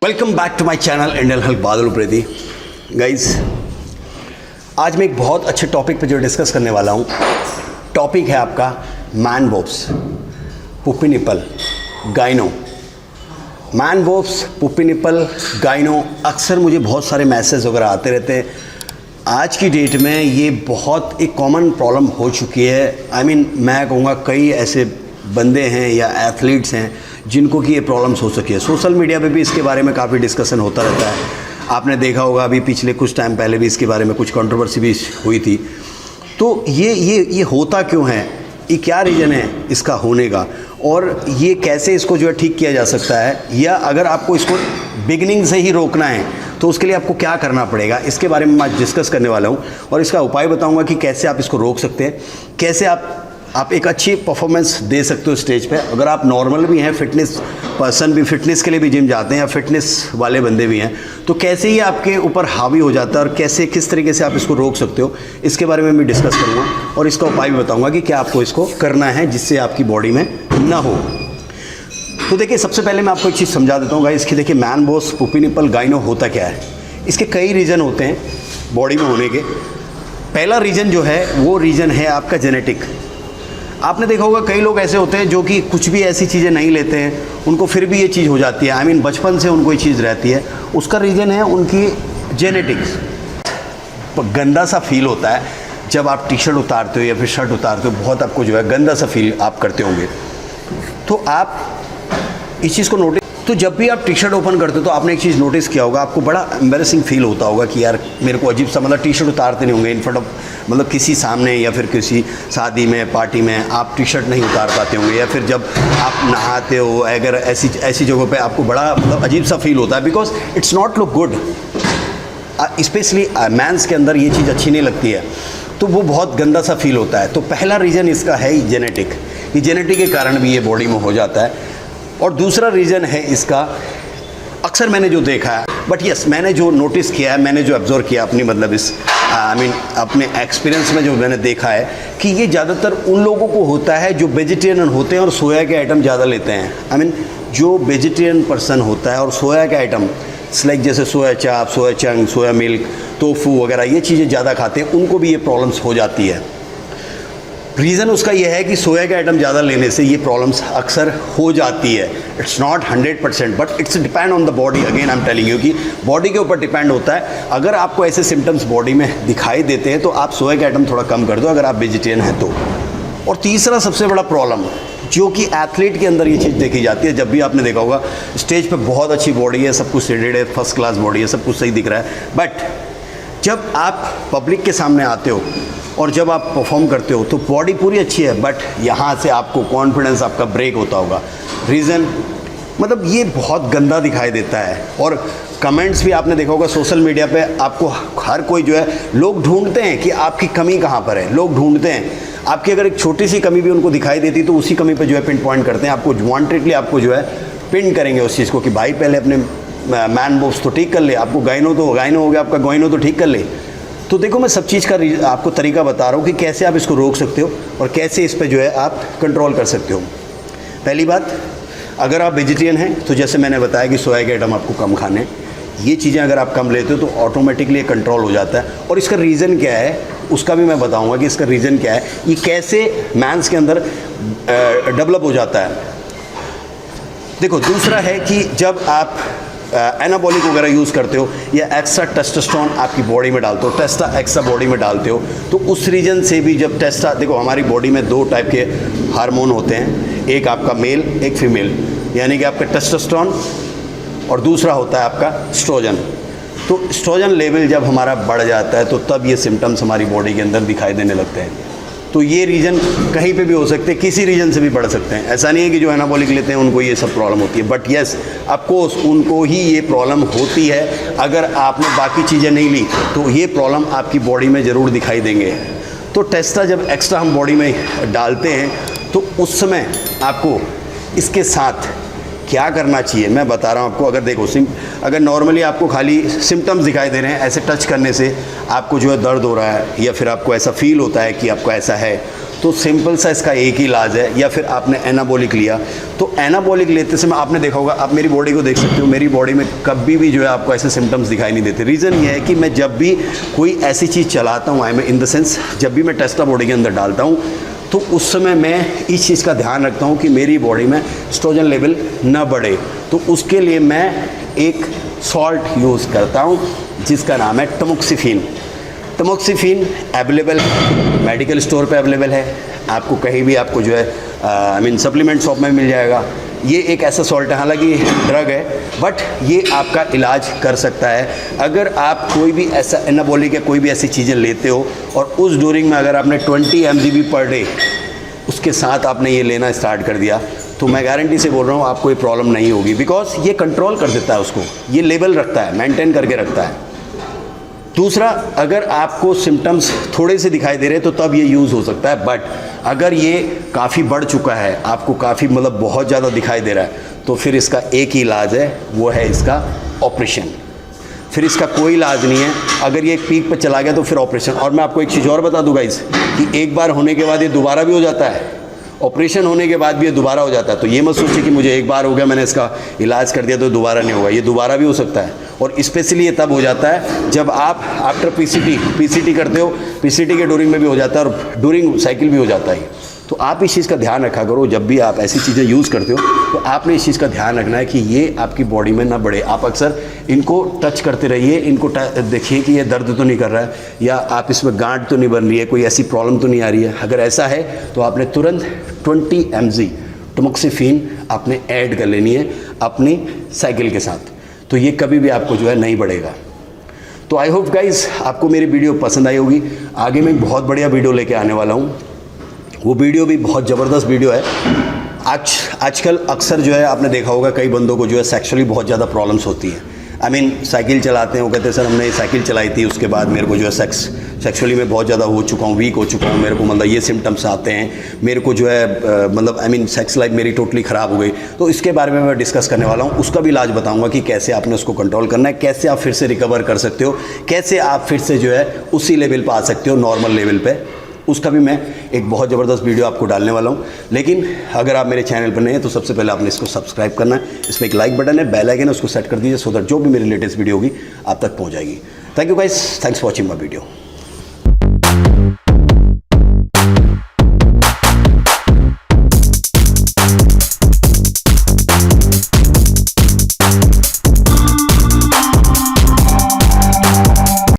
Welcome back to my channel Indian health Badal Upreti. Guys, आज मैं एक बहुत अच्छे टॉपिक पे जो डिस्कस करने वाला हूँ। टॉपिक है आपका man boobs, puffy nipple, gyno. Man boobs, puffy nipple, gyno, अक्सर मुझे बहुत सारे मैसेज वगैरह आते रहते हैं। आज की डेट में ये बहुत एक कॉमन प्रॉब्लम हो चुकी है। मैं कहूँगा कई ऐसे बंदे हैं या एथलीट्स हैं जिनको कि ये प्रॉब्लम्स हो सकी है। सोशल मीडिया पे भी इसके बारे में काफ़ी डिस्कशन होता रहता है। आपने देखा होगा अभी पिछले कुछ टाइम पहले भी इसके बारे में कुछ कंट्रोवर्सी भी हुई थी। तो ये होता क्यों है, ये क्या रीज़न है इसका होने का, और ये कैसे इसको जो है ठीक किया जा सकता है, या अगर आपको इसको बिगिनिंग से ही रोकना है तो उसके लिए आपको क्या करना पड़ेगा, इसके बारे में मैं आज डिस्कस करने वाला हूँ। और इसका उपाय बताऊँगा कि कैसे आप इसको रोक सकते हैं, कैसे आप एक अच्छी परफॉर्मेंस दे सकते हो स्टेज पे। अगर आप नॉर्मल भी हैं, फिटनेस पर्सन भी, फिटनेस के लिए भी जिम जाते हैं या फिटनेस वाले बंदे भी हैं, तो कैसे ये आपके ऊपर हावी हो जाता है और कैसे किस तरीके से आप इसको रोक सकते हो, इसके बारे में मैं डिस्कस करूँगा और इसका उपाय भी बताऊँगा कि क्या आपको इसको करना है जिससे आपकी बॉडी में ना हो। तो देखिए, सबसे पहले मैं आपको एक चीज़ समझा देता हूँ गाइस कि देखिए man boobs, puffy nipple, gyno होता क्या है। इसके कई रीज़न होते हैं बॉडी में होने के। पहला रीज़न जो है वो रीज़न है आपका जेनेटिक। आपने देखा होगा कई लोग ऐसे होते हैं जो कि कुछ भी ऐसी चीज़ें नहीं लेते हैं, उनको फिर भी ये चीज़ हो जाती है। बचपन से उनको ये चीज़ रहती है। उसका रीज़न है उनकी जेनेटिक्स। गंदा सा फील होता है जब आप टी शर्ट उतारते हो या फिर शर्ट उतारते हो, बहुत आपको जो है गंदा सा फील आप करते होंगे। तो आप इस चीज़ को नोटिस, तो जब भी आप टी शर्ट ओपन करते हो तो आपने एक चीज़ नोटिस किया होगा, आपको बड़ा एम्बैरेसिंग फील होता होगा कि यार मेरे को अजीब सा, टी शर्ट उतारते नहीं होंगे इन फ्रंट ऑफ किसी सामने, या फिर किसी शादी में, पार्टी में आप टी शर्ट नहीं उतार पाते होंगे, या फिर जब आप नहाते हो अगर ऐसी जगहों पे आपको बड़ा अजीब सा फील होता है, because it's not look good. Specially mens के अंदर ये चीज़ अच्छी नहीं लगती है, तो वो बहुत गंदा सा फील होता है। तो पहला रीज़न इसका है जेनेटिक। ये जेनेटिक के कारण भी ये बॉडी में हो जाता है। और दूसरा रीज़न है इसका, अक्सर मैंने जो देखा है, बट यस, मैंने जो नोटिस किया है, मैंने जो ऑब्जर्व किया अपनी अपने एक्सपीरियंस में जो मैंने देखा है कि ये ज़्यादातर उन लोगों को होता है जो वेजिटेरियन होते हैं और सोया के आइटम ज़्यादा लेते हैं। जो वेजिटेरियन पर्सन होता है और सोया के आइटम लाइक जैसे सोया चाप, सोया चंक, सोया मिल्क, टोफू वगैरह ये चीज़ें ज़्यादा खाते हैं, उनको भी ये प्रॉब्लम्स हो जाती है। रीज़न उसका ये है कि सोया के आइटम ज़्यादा लेने से ये प्रॉब्लम्स अक्सर हो जाती है। It's not 100%, but it's depend on the body. Again I am telling you कि बॉडी के ऊपर डिपेंड होता है। अगर आपको ऐसे सिम्टम्स बॉडी में दिखाई देते हैं तो आप सोया के आइटम थोड़ा कम कर दो, अगर आप वेजिटेरियन हैं तो। और तीसरा सबसे बड़ा प्रॉब्लम जो कि एथलीट के अंदर ये चीज़ देखी जाती है, जब भी आपने देखा होगा स्टेज पर बहुत अच्छी बॉडी है, सब कुछ सेडेड है, फर्स्ट क्लास बॉडी है, सब कुछ सही दिख रहा है, बट जब आप पब्लिक के सामने आते हो और जब आप परफॉर्म करते हो तो बॉडी पूरी अच्छी है, बट यहाँ से आपको कॉन्फिडेंस आपका ब्रेक होता होगा। रीज़न ये बहुत गंदा दिखाई देता है। और कमेंट्स भी आपने देखा होगा सोशल मीडिया पे, आपको हर कोई जो है, लोग ढूंढते हैं कि आपकी कमी कहाँ पर है। लोग ढूंढते हैं आपकी, अगर एक छोटी सी कमी भी उनको दिखाई देती तो उसी कमी पर जो है पिन पॉइंट करते हैं, आपको वांटेडली आपको जो है पिन करेंगे उस चीज़ को कि भाई पहले अपने मैन बोब्स तो ठीक कर ले, आपको गाइनो हो गया, आपका गाइनो तो ठीक कर ले। तो देखो, मैं सब चीज़ का आपको तरीका बता रहा हूँ कि कैसे आप इसको रोक सकते हो और कैसे इस पे जो है आप कंट्रोल कर सकते हो। पहली बात, अगर आप वेजिटेरियन हैं तो जैसे मैंने बताया कि सोया के आइटम आपको कम खाने, ये चीज़ें अगर आप कम लेते हो तो ऑटोमेटिकली ये कंट्रोल हो जाता है। और इसका रीज़न क्या है उसका भी मैं बताऊँगा कि इसका रीज़न क्या है, ये कैसे मैंस के अंदर डेवलप हो जाता है। देखो, दूसरा है कि जब आप एनाबॉलिक वगैरह यूज़ करते हो या एक्स्ट्रा टेस्टोस्टेरोन आपकी बॉडी में डालते हो, टेस्टा एक्स्ट्रा बॉडी में डालते हो, तो उस रीजन से भी जब देखो हमारी बॉडी में दो टाइप के हार्मोन होते हैं, एक आपका मेल, एक फीमेल, यानी कि आपका टेस्टोस्टेरोन और दूसरा होता है आपका एस्ट्रोजन। तो एस्ट्रोजन लेवल जब हमारा बढ़ जाता है तो तब ये सिम्टम्स हमारी बॉडी के अंदर दिखाई देने लगते हैं। तो ये रीज़न कहीं पे भी हो सकते हैं, किसी रीजन से भी बढ़ सकते हैं। ऐसा नहीं है कि जो एनाबॉलिक लेते हैं उनको ये सब प्रॉब्लम होती है, बट येस ऑफकोर्स उनको ही ये प्रॉब्लम होती है। अगर आपने बाकी चीज़ें नहीं ली तो ये प्रॉब्लम आपकी बॉडी में ज़रूर दिखाई देंगे। तो टेस्टा जब एक्स्ट्रा हम बॉडी में डालते हैं तो उस समय आपको इसके साथ क्या करना चाहिए मैं बता रहा हूँ आपको। अगर देखो, अगर नॉर्मली आपको खाली सिम्टम्स दिखाई दे रहे हैं, ऐसे टच करने से आपको जो है दर्द हो रहा है या फिर आपको ऐसा फील होता है कि आपको ऐसा है, तो सिंपल सा इसका एक ही इलाज है। या फिर आपने एनाबॉलिक लिया, तो एनाबॉलिक लेते समय आपने देखा होगा, आप मेरी बॉडी को देख सकते हो, मेरी बॉडी में कभी भी जो है आपको ऐसे सिम्टम्स दिखाई नहीं देते। रीज़न ये है कि मैं जब भी कोई ऐसी चीज़ चलाता हूँ, I mean in the sense जब भी मैं टेस्ला बॉडी के अंदर डालता हूँ, तो उस समय मैं इस चीज़ का ध्यान रखता हूँ कि मेरी बॉडी में एस्ट्रोजन लेवल न बढ़े। तो उसके लिए मैं एक सॉल्ट यूज़ करता हूँ जिसका नाम है टमोक्सिफिन। टमोक्सिफिन अवेलेबल मेडिकल स्टोर पे अवेलेबल है, आपको कहीं भी आपको जो है आई मीन सप्लीमेंट शॉप में मिल जाएगा। ये एक ऐसा सॉल्ट है, हालांकि ड्रग है, बट ये आपका इलाज कर सकता है। अगर आप कोई भी ऐसा एनाबॉलिक या कोई भी ऐसी चीज़ें लेते हो और उस डोरिंग में अगर आपने 20 mg पर डे उसके साथ आपने ये लेना स्टार्ट कर दिया, तो मैं गारंटी से बोल रहा हूँ आपको ये प्रॉब्लम नहीं होगी, बिकॉज ये कंट्रोल कर देता है उसको, ये लेवल रखता है, मेंटेन करके रखता है। दूसरा, अगर आपको सिम्टम्स थोड़े से दिखाई दे रहे हैं तो तब ये यूज़ हो सकता है, बट अगर ये काफ़ी बढ़ चुका है, आपको काफ़ी मतलब बहुत ज़्यादा दिखाई दे रहा है, तो फिर इसका एक ही इलाज है, वो है इसका ऑपरेशन। फिर इसका कोई इलाज नहीं है। अगर ये एक पीक पर चला गया तो फिर ऑपरेशन। और मैं आपको एक चीज़ और बता दूंगा कि एक बार होने के बाद ये दोबारा भी हो जाता है, ऑपरेशन होने के बाद भी ये दोबारा हो जाता है। तो ये मत सोचिए कि मुझे एक बार हो गया, मैंने इसका इलाज कर दिया तो दोबारा नहीं होगा, ये दोबारा भी हो सकता है। और स्पेशली ये तब हो जाता है जब आप आफ्टर पीसीटी करते हो, पीसीटी के डूरिंग में भी हो जाता है और डूरिंग साइकिल भी हो जाता है। तो आप इस चीज़ का ध्यान रखा करो, जब भी आप ऐसी चीज़ें यूज़ करते हो तो आपने इस चीज़ का ध्यान रखना है कि ये आपकी बॉडी में ना बढ़े। आप अक्सर इनको टच करते रहिए, इनको देखिए कि ये दर्द तो नहीं कर रहा है, या आप इसमें गांठ तो नहीं बन रही है, कोई ऐसी प्रॉब्लम तो नहीं आ रही है। अगर ऐसा है तो आपने तुरंत 20 mg टमोक्सिफिन आपने ऐड कर लेनी है अपनी साइकिल के साथ, तो ये कभी भी आपको जो है नहीं बढ़ेगा। तो आई होप गाइज आपको मेरी वीडियो पसंद आई होगी। आगे मैं एक बहुत बढ़िया वीडियो लेके आने वाला हूँ, वो वीडियो भी बहुत ज़बरदस्त वीडियो है। आजकल अक्सर जो है आपने देखा होगा कई बंदों को जो है सेक्सुअली बहुत ज़्यादा प्रॉब्लम्स होती हैं। आई मीन साइकिल चलाते हैं, वो कहते हैं सर हमने साइकिल चलाई थी, उसके बाद मेरे को जो है सेक्सुअली मैं बहुत ज़्यादा हो चुका हूँ, वीक हो चुका हूँ, मेरे को मतलब ये सिम्टम्स आते हैं, मेरे को जो है मतलब आई मीन सेक्स लाइफ मेरी टोटली ख़राब हो गई। तो इसके बारे में मैं डिस्कस करने वाला हूँ, उसका भी इलाज बताऊँगा कि कैसे आपने उसको कंट्रोल करना है, कैसे आप फिर से रिकवर कर सकते हो, कैसे आप फिर से जो है उसी लेवल पर आ सकते हो, नॉर्मल लेवल पर। उसका भी मैं एक बहुत ज़बरदस्त वीडियो आपको डालने वाला हूँ। लेकिन अगर आप मेरे चैनल पर नए हैं तो सबसे पहले आपने इसको सब्सक्राइब करना है, इसमें एक लाइक बटन है, बेल आइकन है, उसको सेट कर दीजिए सो दैट जो भी मेरी लेटेस्ट वीडियो होगी आप तक पहुँच जाएगी। Thank you guys, thanks for watching my video.